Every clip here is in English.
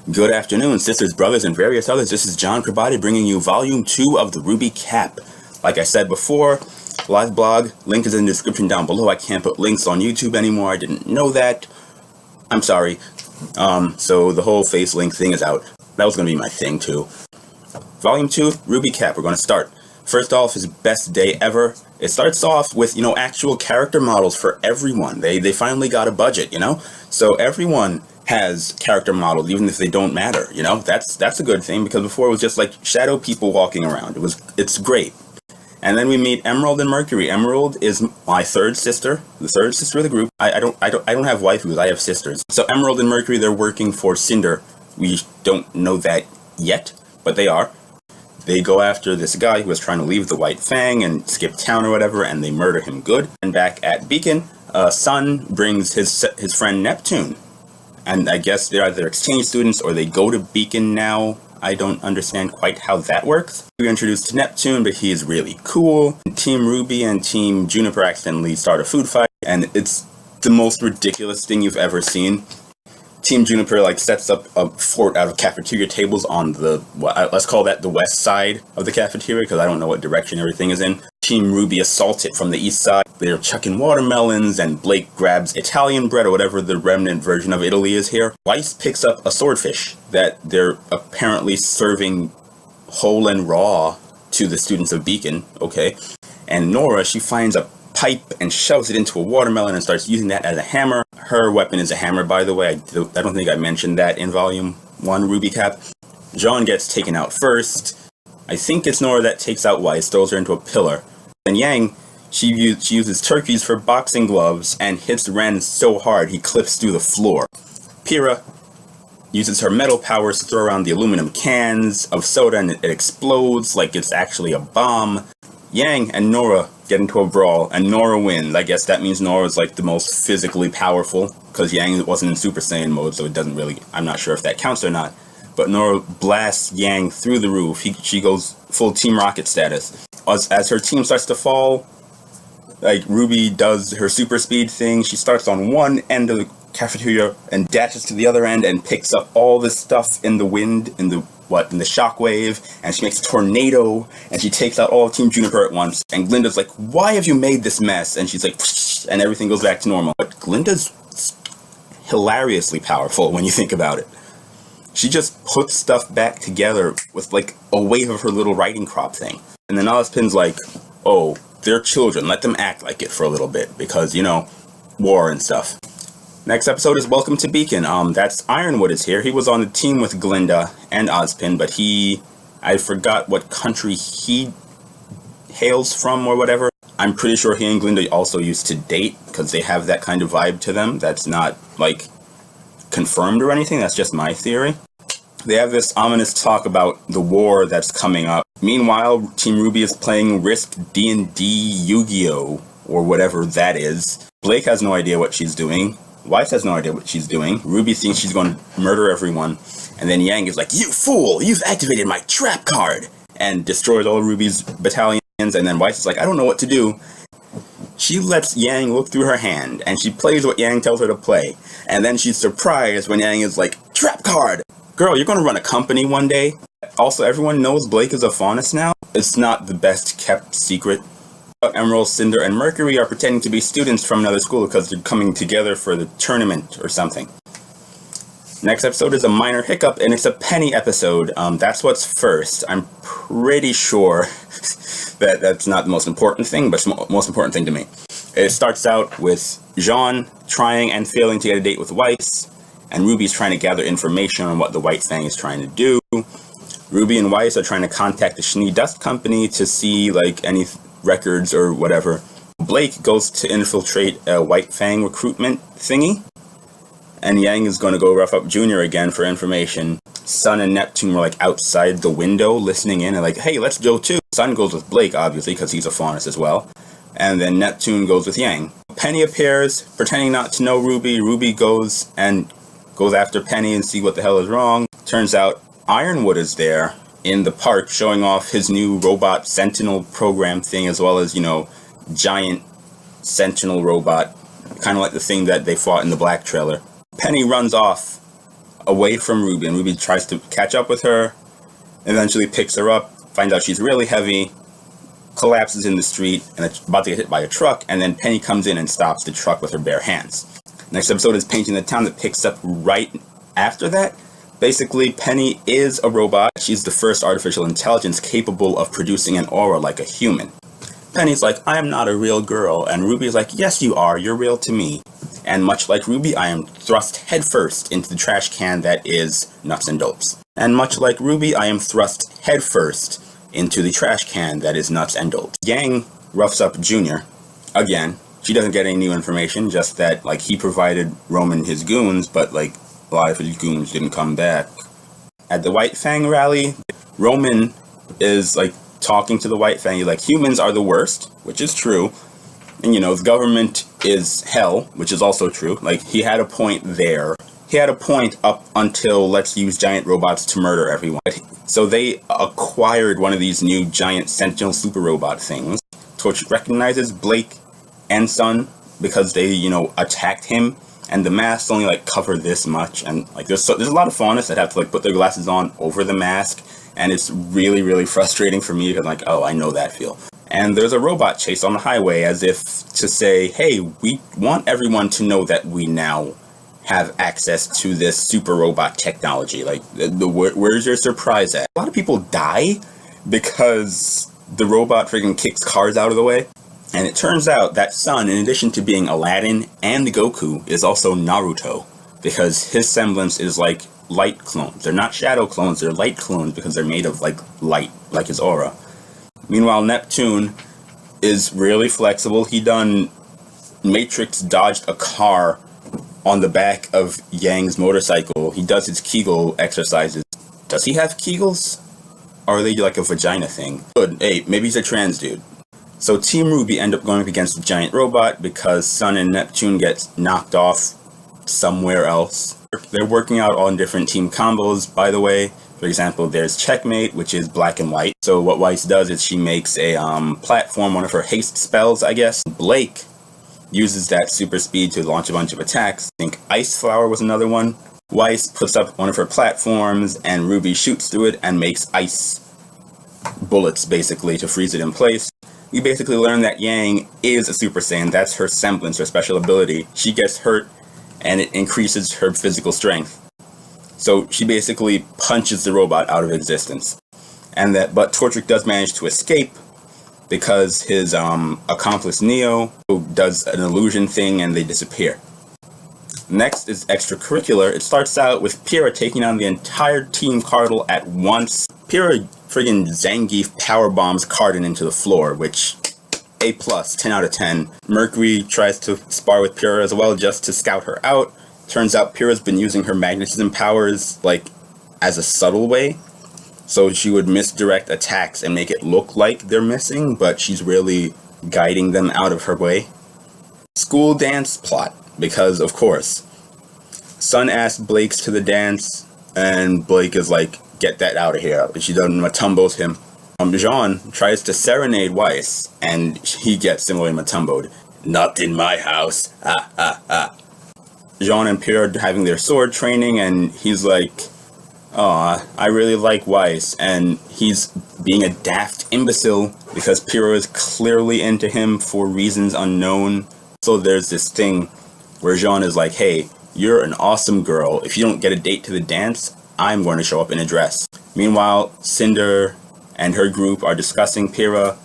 Good afternoon, sisters, brothers, and various others. This is John Krabati bringing you Volume 2 of the RWBYCap. Like I said before, Liveblog, link is in the description down below. I can't put links on YouTube anymore. I didn't know that. I'm sorry. So the whole face link thing is out. That was going to be my thing, too. Volume 2, RWBYCap. We're going to start. First off, his best day ever. It starts off with, actual character models for everyone. They finally got a budget, So everyone has character models, even if they don't matter, That's a good thing, because before it was just like shadow people walking around. It's great. And then we meet Emerald and Mercury. Emerald is my third sister, the third sister of the group. I don't have waifus, I have sisters. So Emerald and Mercury, they're working for Cinder. We don't know that yet, but they are. They go after this guy who was trying to leave the White Fang and skip town or whatever, and they murder him good. And back at Beacon, Sun brings his friend Neptune. And I guess they're either exchange students or they go to Beacon now. I don't understand quite how that works. We're introduced to Neptune, but he is really cool. Team Ruby and Team Juniper accidentally start a food fight, and it's the most ridiculous thing you've ever seen. Team Juniper sets up a fort out of cafeteria tables on let's call that the west side of the cafeteria, because I don't know what direction everything is in. Team Ruby assaults it from the east side. They're chucking watermelons, and Blake grabs Italian bread, or whatever the remnant version of Italy is here. Weiss picks up a swordfish that they're apparently serving whole and raw to the students of Beacon, okay? And Nora, she finds a pipe and shoves it into a watermelon and starts using that as a hammer. Her weapon is a hammer, by the way. I don't think I mentioned that in Volume 1 RWBYCap. Jean gets taken out first. I think it's Nora that takes out Weiss, throws her into a pillar. And Yang, she uses turkeys for boxing gloves and hits Ren so hard he clips through the floor. Pyrrha uses her metal powers to throw around the aluminum cans of soda, and it explodes like it's actually a bomb. Yang and Nora get into a brawl, and Nora wins. I guess that means Nora's the most physically powerful, because Yang wasn't in Super Saiyan mode, so it doesn't really, I'm not sure if that counts or not. But Nora blasts Yang through the roof. She goes full Team Rocket status. As her team starts to fall, Ruby does her super speed thing. She starts on one end of the cafeteria and dashes to the other end and picks up all this stuff in the wind, in the shockwave, and she makes a tornado, and she takes out all of Team Juniper at once. And Glinda's like, "Why have you made this mess?" And she's like, and everything goes back to normal. But Glinda's hilariously powerful when you think about it. She just puts stuff back together with a wave of her little writing crop thing. And then Ozpin's like, "Oh, they're children, let them act like it for a little bit, because, war and stuff." Next episode is Welcome to Beacon. That's Ironwood is here. He was on the team with Glinda and Ozpin, but I forgot what country he hails from or whatever. I'm pretty sure he and Glinda also used to date, because they have that kind of vibe to them. That's not, confirmed or anything. That's just my theory. They have this ominous talk about the war that's coming up. Meanwhile, Team Ruby is playing Risk D&D Yu-Gi-Oh! Or whatever that is. Blake has no idea what she's doing. Weiss has no idea what she's doing. Ruby thinks she's going to murder everyone. And then Yang is like, "You fool! You've activated my trap card!" And destroys all Ruby's battalions. And then Weiss is like, "I don't know what to do." She lets Yang look through her hand, and she plays what Yang tells her to play. And then she's surprised when Yang is like, "Trap card! Girl, you're going to run a company one day." Also, everyone knows Blake is a faunus now. It's not the best kept secret. Emerald, Cinder, and Mercury are pretending to be students from another school because they're coming together for the tournament or something. Next episode is a minor hiccup, and it's a Penny episode. That's what's first. I'm pretty sure that that's not the most important thing, but it's the most important thing to me. It starts out with Jean trying and failing to get a date with Weiss, and Ruby's trying to gather information on what the White Fang is trying to do. Ruby and Weiss are trying to contact the Schnee Dust Company to see, any records or whatever. Blake goes to infiltrate a White Fang recruitment thingy, and Yang is going to go rough up Junior again for information. Sun and Neptune were outside the window listening in and "Hey, let's go too." Sun goes with Blake, obviously, because he's a faunus as well. And then Neptune goes with Yang. Penny appears, pretending not to know Ruby. Ruby goes after Penny and see what the hell is wrong. Turns out Ironwood is there in the park showing off his new robot Sentinel program thing, as well as, giant Sentinel robot, kind of like the thing that they fought in the Black trailer. Penny runs off away from Ruby, and Ruby tries to catch up with her, eventually picks her up, finds out she's really heavy, collapses in the street, and it's about to get hit by a truck, and then Penny comes in and stops the truck with her bare hands. Next episode is Painting the Town, that picks up right after that. Basically, Penny is a robot. She's the first artificial intelligence capable of producing an aura like a human. Penny's like, I am not a real girl, and Ruby's like, yes you are, you're real to me. And much like Ruby, I am thrust headfirst into the trash can that is Nuts and Dopes. And much like Ruby, I am thrust headfirst into the trash can that is Nuts and Dopes. Yang roughs up Junior again. She doesn't get any new information, just that like he provided Roman his goons, but like a lot of his goons didn't come back. At the White Fang rally, Roman is like talking to the White Fang. He's like, humans are the worst, which is true. And you know, the government is hell, which is also true. Like, he had a point there. He had a point up until let's use giant robots to murder everyone. So they acquired one of these new giant Sentinel super robot things. Torch recognizes Blake and Sun because they, you know, attacked him. And the masks only like cover this much, and like there's a lot of faunus that have to like put their glasses on over the mask, and it's really, really frustrating for me because I'm like, oh, I know that feel. And there's a robot chase on the highway as if to say, hey, we want everyone to know that we now have access to this super robot technology. Like, where's your surprise at? A lot of people die because the robot friggin' kicks cars out of the way. And it turns out that Sun, in addition to being Aladdin and Goku, is also Naruto, because his semblance is like light clones. They're not shadow clones, they're light clones because they're made of like light, like his aura. Meanwhile, Neptune is really flexible. He done Matrix dodged a car on the back of Yang's motorcycle. He does his Kegel exercises. Does he have Kegels? Or are they like a vagina thing? Good. Hey, maybe he's a trans dude. So Team Ruby end up going up against the giant robot because Sun and Neptune get knocked off somewhere else. They're working out on different team combos, by the way. For example, there's Checkmate, which is black and white. So what Weiss does is she makes a platform, one of her haste spells, I guess. Blake uses that super speed to launch a bunch of attacks. I think Ice Flower was another one. Weiss puts up one of her platforms, and Ruby shoots through it and makes ice bullets, basically, to freeze it in place. We basically learn that Yang is a Super Saiyan. That's her semblance, her special ability. She gets hurt, and it increases her physical strength. So she basically punches the robot out of existence. But Torchic does manage to escape because his accomplice Neo does an illusion thing and they disappear. Next is extracurricular. It starts out with Pyrrha taking on the entire Team Cardinal at once. Pyrrha friggin' Zangief power bombs Cardin into the floor, which A+, 10 out of 10. Mercury tries to spar with Pyrrha as well just to scout her out. Turns out Pyrrha's been using her magnetism powers like as a subtle way. So she would misdirect attacks and make it look like they're missing, but she's really guiding them out of her way. School dance plot, because of course. Sun asks Blake to the dance, and Blake is like, get that out of here. But she doesn't matumbos him. Jean tries to serenade Weiss, and he gets similarly matumboed. Not in my house. Ah, ah, ah. Jean and Pierre are having their sword training, and he's like, aw, I really like Weiss, and he's being a daft imbecile because Pierre is clearly into him for reasons unknown. So there's this thing where Jean is like, hey, you're an awesome girl. If you don't get a date to the dance, I'm going to show up in a dress. Meanwhile, Cinder and her group are discussing Pyrrha.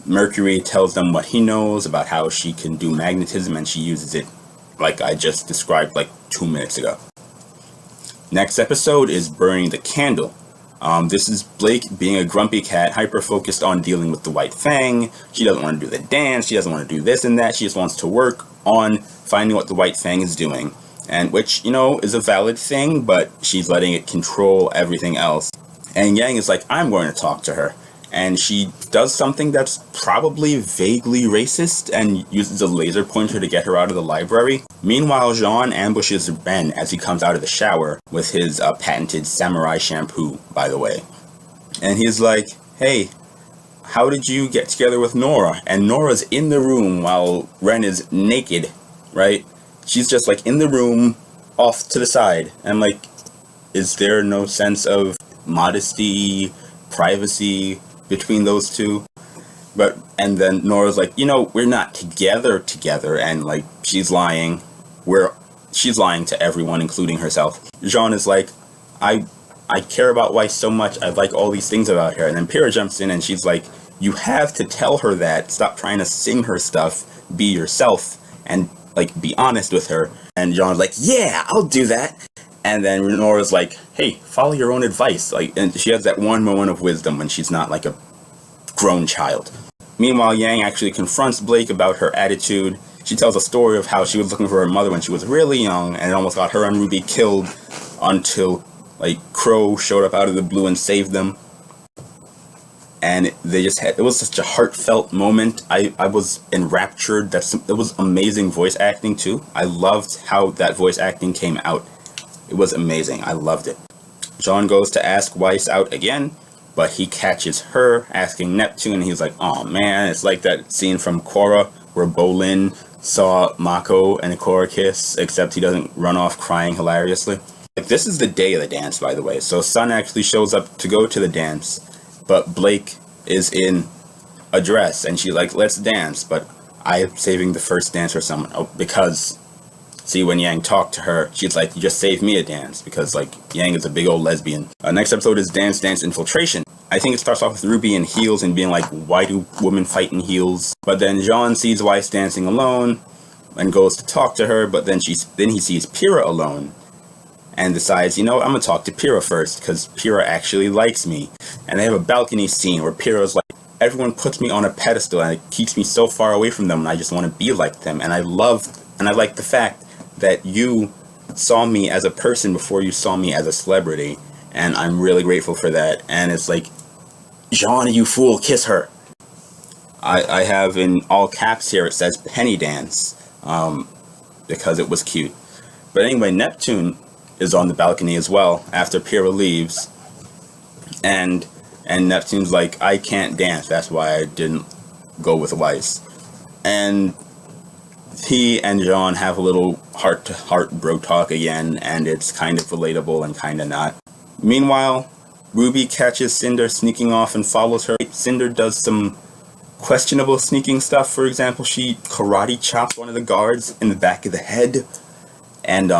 Mercury tells them what he knows about how she can do magnetism, and she uses it like I just described like 2 minutes ago. Next episode is Burning the Candle. This is Blake being a grumpy cat, hyper-focused on dealing with the White Fang. She doesn't want to do the dance, she doesn't want to do this and that, she just wants to work on finding what the White Fang is doing. And which, you know, is a valid thing, but she's letting it control everything else. And Yang is like, I'm going to talk to her. And she does something that's probably vaguely racist and uses a laser pointer to get her out of the library. Meanwhile, Jean ambushes Ben as he comes out of the shower with his patented samurai shampoo, by the way. And he's like, hey, how did you get together with Nora? And Nora's in the room while Ren is naked, right? She's just like in the room off to the side. And I'm like, Is there no sense of modesty, privacy between those two? And then Nora's like, we're not together, and like she's lying. She's lying to everyone, including herself. Jean is like, I care about Weiss so much. I like all these things about her. And then Pyrrha jumps in and she's like, you have to tell her that. Stop trying to sing her stuff. Be yourself and like be honest with her. And Jean's like, yeah, I'll do that. And then Nora's like, hey, follow your own advice. Like, and she has that one moment of wisdom when she's not like a grown child. Meanwhile, Yang actually confronts Blake about her attitude. She tells a story of how she was looking for her mother when she was really young, and it almost got her and Ruby killed until like Crow showed up out of the blue and saved them. And it was such a heartfelt moment. I was enraptured. It was amazing voice acting too. I loved how that voice acting came out. It was amazing. I loved it. Jean goes to ask Weiss out again, but he catches her asking Neptune, and he's like, oh man, it's like that scene from Korra where Bolin saw Mako and Korra kiss, except he doesn't run off crying hilariously. Like, this is the day of the dance, by the way. So Sun actually shows up to go to the dance, but Blake is in a dress, and she's like, let's dance, but I'm saving the first dance for someone. Oh, because, see, when Yang talked to her, she's like, you just saved me a dance, because, like, Yang is a big old lesbian. Next episode is Dance Dance Infiltration. I think it starts off with Ruby in heels and being like, why do women fight in heels? But then Jean sees Weiss dancing alone and goes to talk to her, but then he sees Pyrrha alone and decides, I'm going to talk to Pyrrha first, because Pyrrha actually likes me. And they have a balcony scene where Pyrrha's like, everyone puts me on a pedestal and it keeps me so far away from them, and I just want to be like them. And I like the fact that you saw me as a person before you saw me as a celebrity, and I'm really grateful for that. And it's like, Jean, you fool, kiss her. I have in all caps here, it says penny dance, because it was cute. But anyway, Neptune is on the balcony as well after Pyrrha leaves, and Neptune's like, I can't dance, that's why I didn't go with Weiss. And he and Jean have a little heart-to-heart bro talk again, and it's kind of relatable and kind of not. Meanwhile, Ruby catches Cinder sneaking off and follows her. Cinder does some questionable sneaking stuff. For example, she karate chops one of the guards in the back of the head, and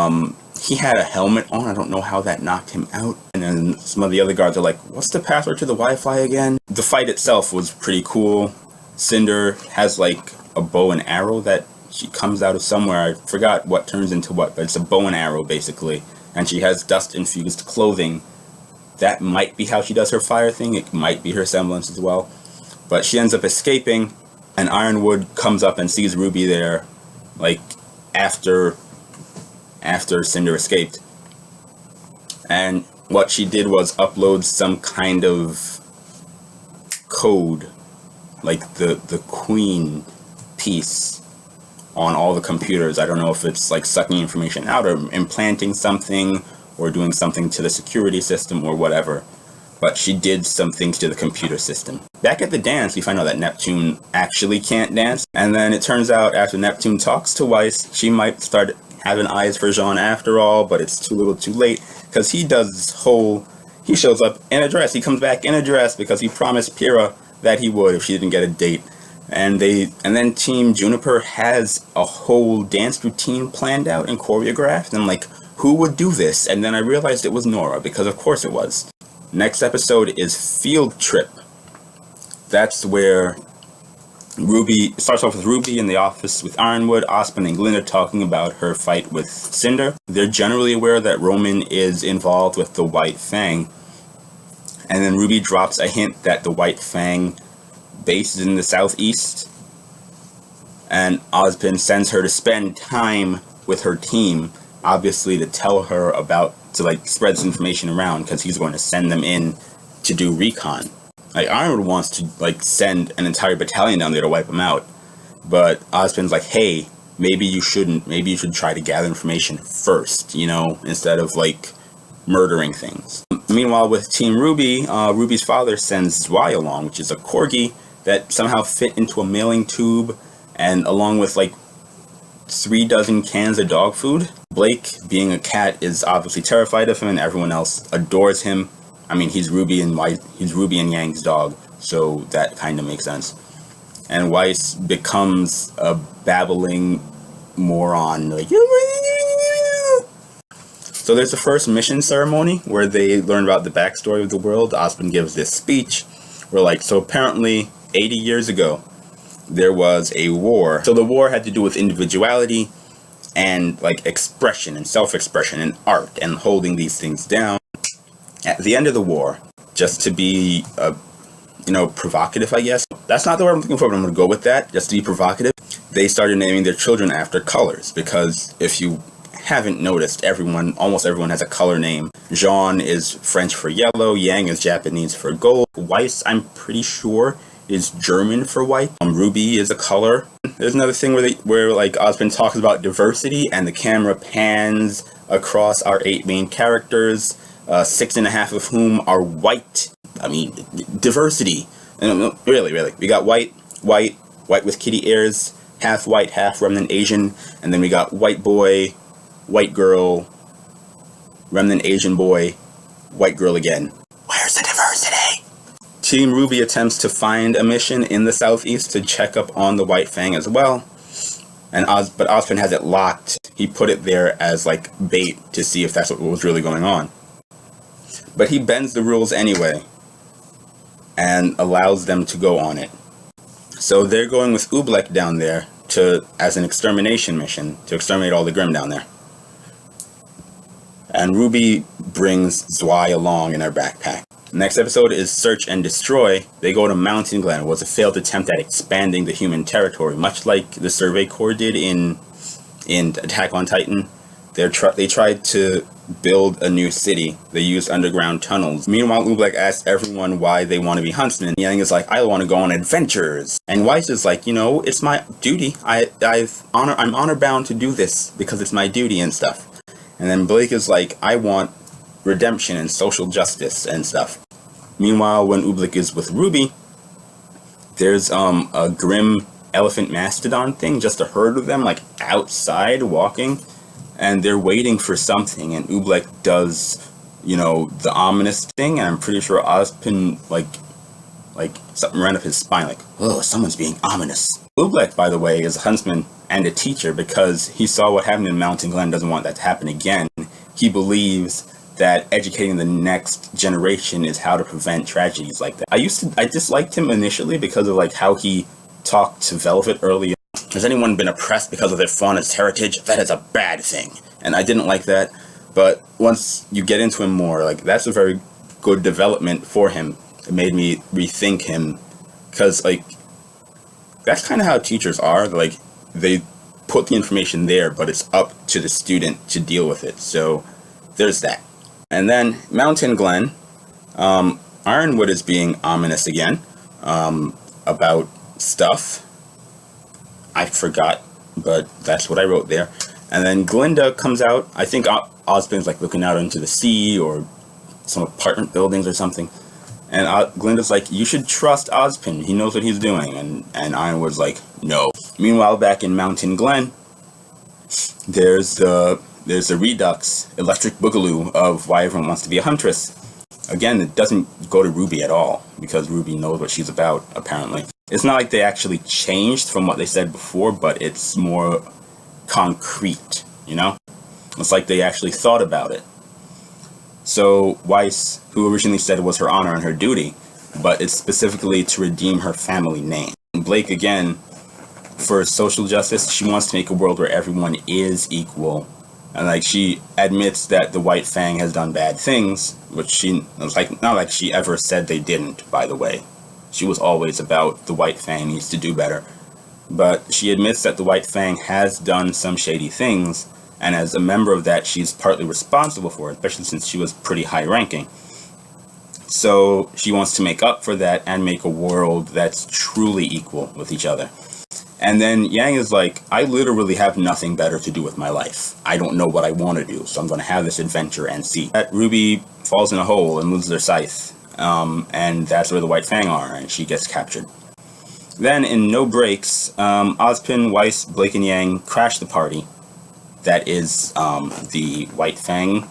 he had a helmet on. I don't know how that knocked him out. And then some of the other guards are like, what's the password to the Wi-Fi again? The fight itself was pretty cool. Cinder has like a bow and arrow that she comes out of somewhere. I forgot what turns into what, but it's a bow and arrow basically. And she has dust-infused clothing. That might be how she does her fire thing. It might be her semblance as well. But she ends up escaping, and Ironwood comes up and sees Ruby there, like, after Cinder escaped. And what she did was upload some kind of code, like the Queen piece, on all the computers. I don't know if it's like sucking information out or implanting something or doing something to the security system or whatever. But she did some things to the computer system. Back at the dance, we find out that Neptune actually can't dance. And then it turns out after Neptune talks to Weiss, she might start having eyes for Jean after all, but it's too little too late, because he does this whole, he shows up in a dress. He comes back in a dress because he promised Pyrrha that he would if she didn't get a date. And then Team Juniper has a whole dance routine planned out and choreographed. And I'm like, who would do this? And then I realized it was Nora, because of course it was. Next episode is Field Trip. That's where Ruby, it starts off with Ruby in the office with Ironwood, Osmond, and Glinda talking about her fight with Cinder. They're generally aware that Roman is involved with the White Fang. And then Ruby drops a hint that the White Fang base is in the southeast. And Osmond sends her to spend time with her team, obviously to tell her to like spread this information around, because he's going to send them in to do recon. Like, Ironwood wants to like send an entire battalion down there to wipe them out, but Osmond's like, hey, maybe you shouldn't. Maybe you should try to gather information first, instead of like murdering things. Meanwhile, with Team Ruby, Ruby's father sends Zwei along, which is a corgi that somehow fit into a mailing tube, and along with like 3 dozen cans of dog food. Blake, being a cat, is obviously terrified of him, and everyone else adores him. I mean, he's Ruby and Yang's dog, so that kind of makes sense. And Weiss becomes a babbling moron, like. So there's the first mission ceremony where they learn about the backstory of the world. Osmond gives this speech where, like, so apparently 80 years ago there was a war. So the war had to do with individuality and like expression and self-expression and art and holding these things down. At the end of the war, just to be provocative, I guess. That's not the word I'm looking for, but I'm going to go with that, just to be provocative. They started naming their children after colors, because if you haven't noticed, almost everyone has a color name. Jean is French for yellow, Yang is Japanese for gold, Weiss, I'm pretty sure, is German for white. Ruby is a color. There's another thing where like Osmond talks about diversity, and the camera pans across our 8 main characters, 6.5 of whom are white. I mean, diversity. And really, we got white with kitty ears, half white, half remnant Asian, and then we got white boy, white girl, remnant Asian boy, white girl again. Where's the diversity? Team Ruby attempts to find a mission in the southeast to check up on the White Fang as well, but Osmond has it locked. He put it there as like bait to see if that's what was really going on. But he bends the rules anyway and allows them to go on it. So they're going with Oobleck down there as an extermination mission to exterminate all the Grimm down there. And Ruby brings Zwei along in her backpack. Next episode is Search and Destroy. They go to Mountain Glen. It was a failed attempt at expanding the human territory, much like the Survey Corps did in Attack on Titan. They tried to build a new city. They used underground tunnels. Meanwhile, Oobleck asks everyone why they want to be huntsmen. Yang is like, I want to go on adventures. And Weiss is like, it's my duty. I'm honor bound to do this because it's my duty and stuff. And then Blake is like, I want redemption and social justice and stuff. Meanwhile, when Oobleck is with Ruby, there's a Grimm elephant mastodon thing, just a herd of them, like outside walking, and they're waiting for something, and Oobleck does, the ominous thing, and I'm pretty sure Ozpin, like something ran up his spine, like, oh, someone's being ominous. Oobleck, by the way, is a huntsman and a teacher because he saw what happened in Mountain Glen, doesn't want that to happen again. He believes that educating the next generation is how to prevent tragedies like that. I disliked him initially because of like how he talked to Velvet early on. Has anyone been oppressed because of their fauna's heritage? That is a bad thing. And I didn't like that. But once you get into him more, like, that's a very good development for him. It made me rethink him. Because, like, that's kind of how teachers are. Like, they put the information there, but it's up to the student to deal with it. So there's that. And then Mountain Glen, Ironwood is being ominous again about stuff. I forgot, but that's what I wrote there. And then Glinda comes out. I think Ozpin's like looking out into the sea or some apartment buildings or something. And Glinda's like, you should trust Ozpin. He knows what he's doing. And Ironwood's like, no. Meanwhile, back in Mountain Glen, there's the Redux electric boogaloo of why everyone wants to be a huntress. Again, it doesn't go to Ruby at all, because Ruby knows what she's about, apparently. It's not like they actually changed from what they said before, but it's more concrete, It's like they actually thought about it. So Weiss, who originally said it was her honor and her duty, but it's specifically to redeem her family name. And Blake, again, for social justice, she wants to make a world where everyone is equal. And like, she admits that the White Fang has done bad things, which not like she ever said they didn't, by the way. She was always about the White Fang needs to do better. But she admits that the White Fang has done some shady things, and as a member of that, she's partly responsible for it, especially since she was pretty high-ranking. So she wants to make up for that and make a world that's truly equal with each other. And then Yang is like, I literally have nothing better to do with my life. I don't know what I want to do, so I'm going to have this adventure and see. That Ruby falls in a hole and loses her scythe, and that's where the White Fang are, and she gets captured. Then, in No Breaks, Ozpin, Weiss, Blake, and Yang crash the party. that is the White Fang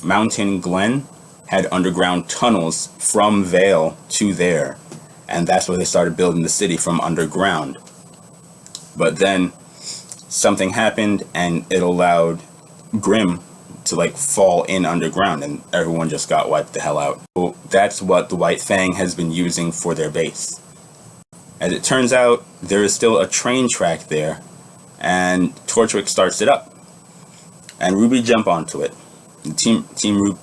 Mountain Glen had underground tunnels from Vale to there, and that's where they started building the city, from underground. But then something happened and it allowed Grimm to like fall in underground, and everyone just got wiped the hell out. So that's what the White Fang has been using for their base. As it turns out, there is still a train track there, and Torchwick starts it up, and Ruby jump onto it. Team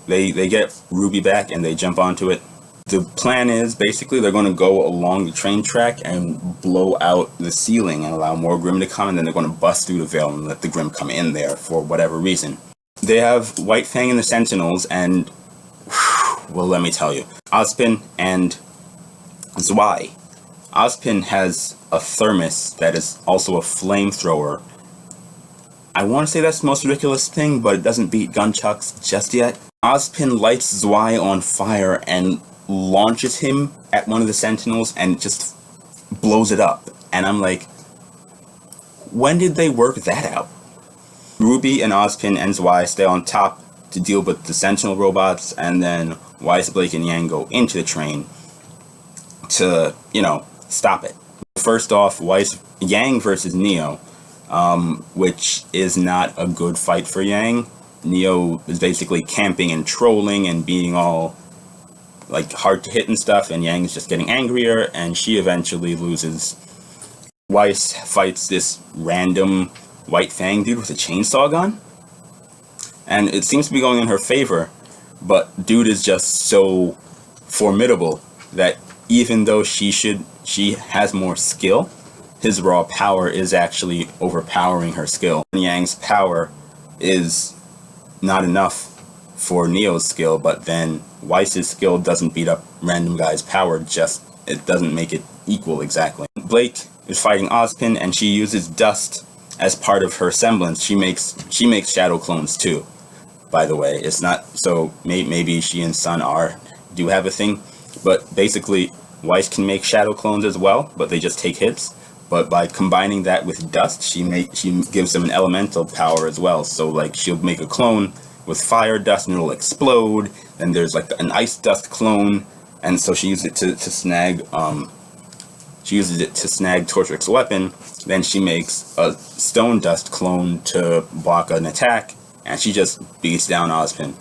they get Ruby back and they jump onto it. The plan is basically they're going to go along the train track and blow out the ceiling and allow more Grimm to come, and then they're going to bust through the Veil and let the Grimm come in there for whatever reason. They have White Fang and the Sentinels, and well, let me tell you, Ozpin and Zwei. Ozpin has a thermos that is also a flamethrower. I want to say that's the most ridiculous thing, but it doesn't beat Gunchucks just yet. Ozpin lights Zwei on fire and launches him at one of the Sentinels and just blows it up. And I'm like, when did they work that out? Ruby and Ozpin and Zwei stay on top to deal with the Sentinel robots, and then Weiss, Blake, and Yang go into the train to, stop it. First off, Yang versus Neo, which is not a good fight for Yang. Neo is basically camping and trolling and being all like hard to hit and stuff, and Yang is just getting angrier, and she eventually loses. Weiss fights this random White Fang dude with a chainsaw gun, and it seems to be going in her favor, but dude is just so formidable that even though she has more skill, his raw power is actually overpowering her skill. Yang's power is not enough for Neo's skill, but then Weiss's skill doesn't beat up random guy's power, just it doesn't make it equal exactly. Blake is fighting Ozpin, and she uses dust as part of her semblance. She makes shadow clones too, by the way. It's not so maybe she and Sun do have a thing, but basically Weiss can make shadow clones as well, but they just take hits. But by combining that with dust, she gives them an elemental power as well. So like she'll make a clone with fire dust and it'll explode. Then there's like an ice dust clone, and so she uses it to snag Torchwick's weapon. Then she makes a stone dust clone to block an attack, and she just beats down Ozpin.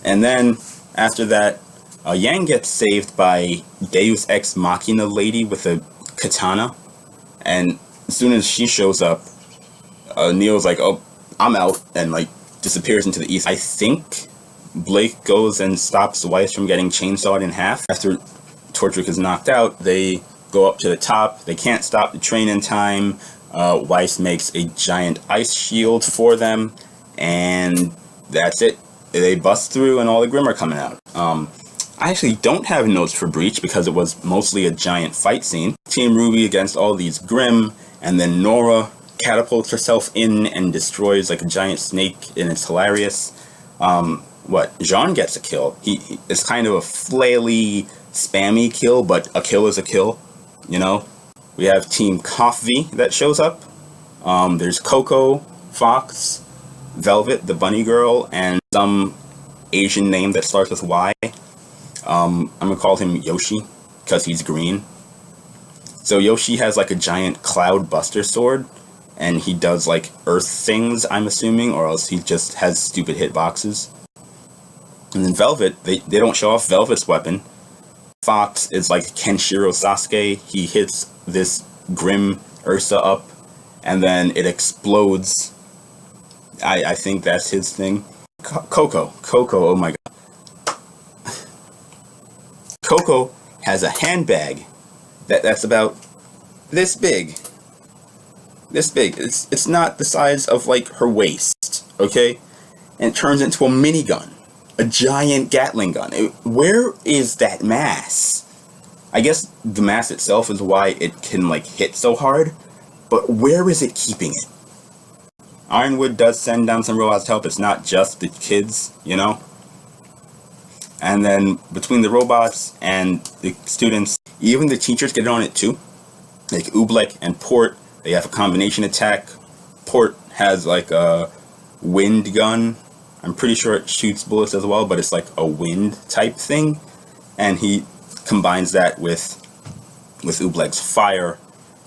And then after that, Yang gets saved by Deus Ex Machina lady with a katana, and as soon as she shows up, Neo's like, "Oh, I'm out," and like disappears into the east. I think Blake goes and stops Weiss from getting chainsawed in half. After Torchwick is knocked out, they go up to the top. They can't stop the train in time. Weiss makes a giant ice shield for them, and that's it. They bust through, and all the Grimm are coming out. I actually don't have notes for Breach because it was mostly a giant fight scene. Team RWBY against all these Grimm, and then Nora catapults herself in and destroys like a giant snake, and it's hilarious. Jean gets a kill. It's kind of a flaily, spammy kill, but a kill is a kill, We have Team Coffee that shows up. There's Coco, Fox, Velvet, the bunny girl, and some Asian name that starts with Y. I'm gonna call him Yoshi because he's green. So Yoshi has like a giant cloud buster sword, and he does like earth things, I'm assuming, or else he just has stupid hitboxes. And then Velvet, they don't show off Velvet's weapon. Fox is like Kenshiro Sasuke. He hits this Grimm Ursa up, and then it explodes. I think that's his thing. Coco, oh my god. Coco has a handbag that's about this big. It's not the size of like her waist, okay? And it turns into a minigun, a giant Gatling gun. Where is that mass? I guess the mass itself is why it can like hit so hard, but where is it keeping it? Ironwood does send down some robots to help. It's not just the kids, And then between the robots and the students, even the teachers get on it too. Like Oobleck and Port, they have a combination attack. Port has like a wind gun. I'm pretty sure it shoots bullets as well, but it's like a wind type thing. And he combines that with Ooblegg's fire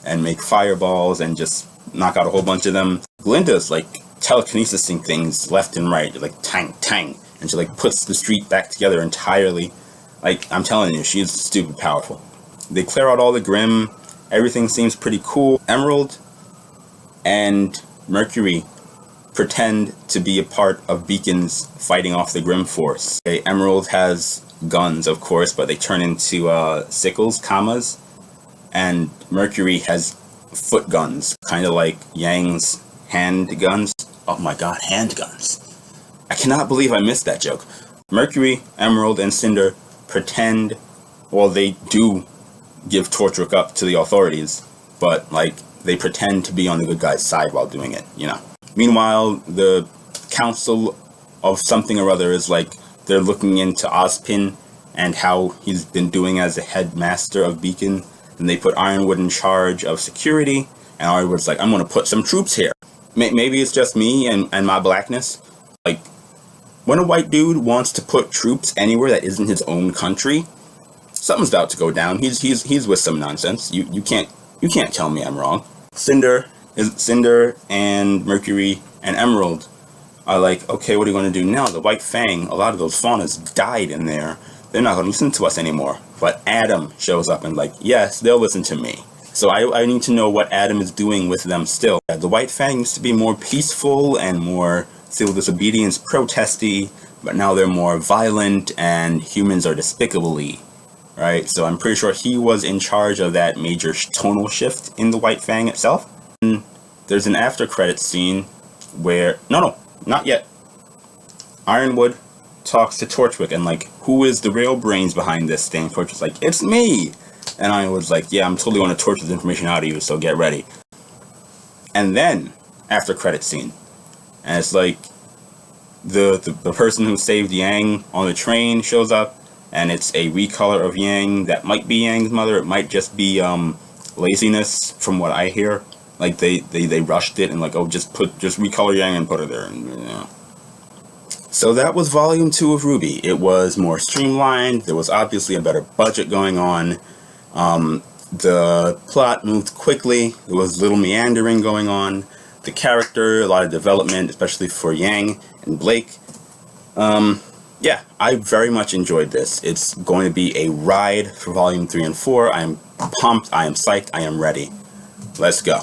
and make fireballs and just knock out a whole bunch of them. Glinda's like telekinesising things left and right, like tang tang, and she like puts the street back together entirely. Like, I'm telling you, she's stupid powerful. They clear out all the Grim. Everything seems pretty cool. Emerald and Mercury pretend to be a part of Beacon's fighting off the Grim Force. Okay, Emerald has guns, of course, but they turn into sickles, kamas, and Mercury has foot guns, kind of like Yang's hand guns. Oh my god, handguns. I cannot believe I missed that joke. Mercury, Emerald, and Cinder pretend, well, they do give Torchwick up to the authorities, but like they pretend to be on the good guy's side while doing it, you know. Meanwhile, the council of something or other is like, they're looking into Ozpin and how he's been doing as a headmaster of Beacon, and they put Ironwood in charge of security, and Ironwood's like, I'm gonna put some troops here. Maybe it's just me and my blackness. Like, when a white dude wants to put troops anywhere that isn't his own country, something's about to go down. He's with some nonsense. You can't tell me I'm wrong. Cinder and Mercury and Emerald are like, okay, what are you going to do now? The White Fang, a lot of those faunas died in there. They're not going to listen to us anymore. But Adam shows up and like, yes, they'll listen to me. So I need to know what Adam is doing with them still. The White Fang used to be more peaceful and more civil disobedience, protesty, but now they're more violent and humans are despicably, right? So I'm pretty sure he was in charge of that major tonal shift in the White Fang itself. And there's an after credits scene where, no, not yet. Ironwood talks to Torchwick and like, who is the real brains behind this thing? Torchwick's like, it's me! And Ironwood's like, yeah, I'm totally going to torch this information out of you, so get ready. And then, after credits scene, and it's like, the person who saved Yang on the train shows up, and it's a recolor of Yang that might be Yang's mother. It might just be laziness, from what I hear. Like they rushed it and like, oh, just recolor Yang and put her there. And, you know. So that was volume 2 of RWBY. It was more streamlined. There was obviously a better budget going on. The plot moved quickly. There was little meandering going on. The character, a lot of development, especially for Yang and Blake. Yeah, I very much enjoyed this. It's going to be a ride for volume 3 and 4. I am pumped. I am psyched. I am ready. Let's go.